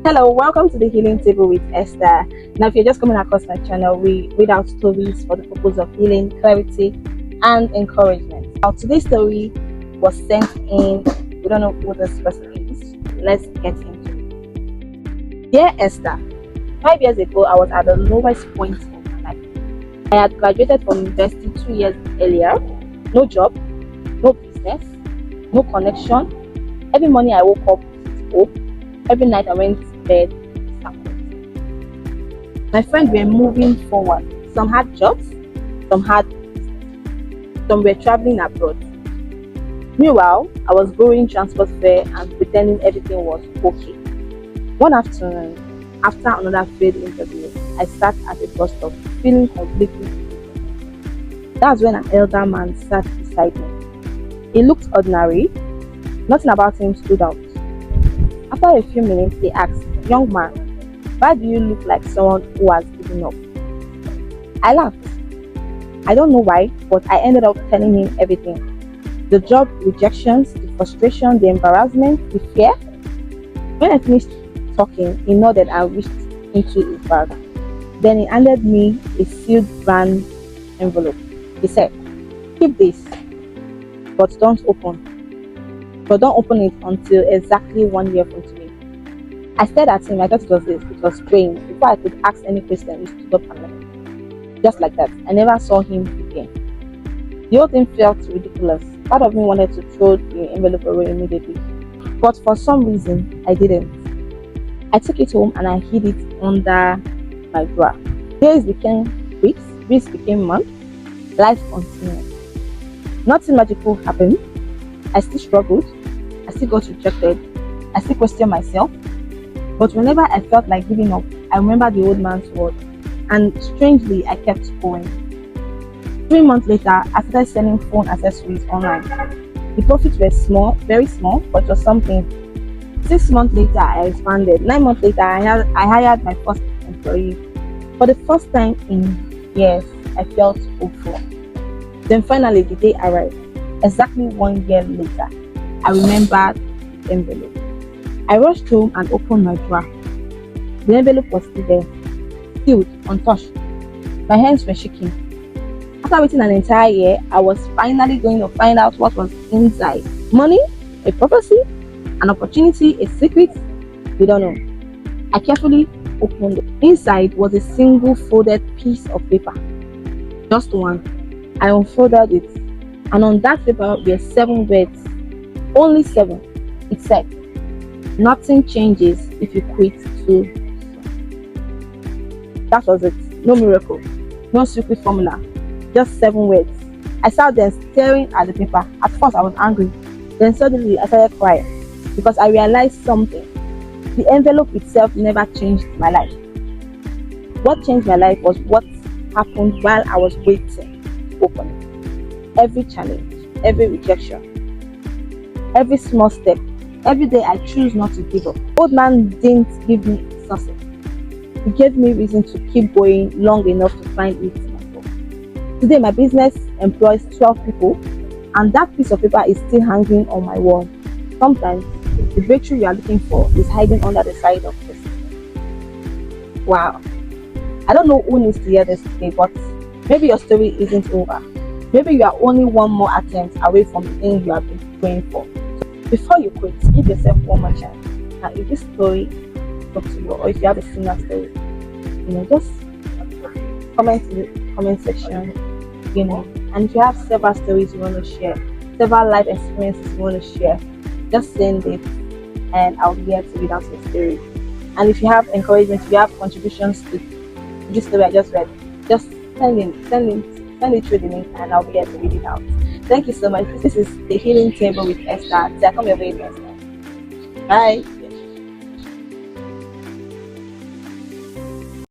Hello, welcome to the Healing Table with Esther. Now, if you're just coming across my channel, we read out stories for the purpose of healing, clarity, and encouragement. Now, today's story was sent in. We don't know who this person is. Let's get into it. Dear Esther, 5 years ago, I was at the lowest point of my life. I had graduated from university 2 years earlier. No job, no business, no connection. Every morning I woke up with hope. Every night I went to bed disappointed. My friends were moving forward. Some had jobs, some had business, some were traveling abroad. Meanwhile, I was borrowing transport fare and pretending everything was okay. One afternoon, after another failed interview, I sat at a bus stop feeling completely defeated. That's when an elder man sat beside me. He looked ordinary. Nothing about him stood out. After a few minutes, he asked, "Young man, why do you look like someone who has given up?" I laughed. I don't know why, but I ended up telling him everything. The job rejections, the frustration, the embarrassment, the fear. When I finished talking, he nodded and reached into his bag. Then he handed me a sealed brand envelope. He said, "Keep this, but don't open. But don't open it until exactly 1 year from today." I stared at him. I thought it was strange. Before I could ask any question, he stood up and left. Just like that, I never saw him again. The whole thing felt ridiculous. Part of me wanted to throw the envelope away immediately, but for some reason, I didn't. I took it home and I hid it under my drawer. Days became weeks became months. Life continued. Nothing magical happened. I still struggled. I still got rejected. I still questioned myself. But whenever I felt like giving up, I remembered the old man's word. And strangely, I kept going. 3 months later, I started selling phone accessories online. The profits were small, very small, but it was something. 6 months later, I expanded. 9 months later, I hired my first employee. For the first time in years, I felt hopeful. Then finally, the day arrived. Exactly 1 year later, I remembered the envelope. I rushed home and opened my drawer. The envelope was still there, sealed, untouched. My hands were shaking. After waiting an entire year, I was finally going to find out what was inside. Money? A prophecy? An opportunity? A secret? We don't know. I carefully opened it. Inside was a single folded piece of paper. Just one. I unfolded it, and on that paper were 7 words. Only 7. It said, "Nothing changes if you quit too soon." That was it. No miracle. No secret formula. Just 7 words. I sat there staring at the paper. At first I was angry. Then suddenly I started crying because I realized something. The envelope itself never changed my life. What changed my life was what happened while I was waiting to open it. Every challenge, every rejection, every small step, every day I choose not to give up. Old man didn't give me success. He gave me reason to keep going long enough to find it myself. Today my business employs 12 people, and that piece of paper is still hanging on my wall. Sometimes the breakthrough you are looking for is hiding under the side of this. Wow. I don't know who needs to hear this today, but maybe your story isn't over. Maybe you are only one more attempt away from the thing you have been going for. Before you quit, give yourself one more chance. And if this story spoke to you, or if you have a similar story, just comment in the comment section. And if you have several stories you want to share, several life experiences you want to share, just send it, and I'll be here to read out your story. And if you have encouragement, if you have contributions to this story I just read, just send it through the link, and I'll be here to read it out. Thank you so much. This is the Healing Table with Esther. Come your way next time. Bye.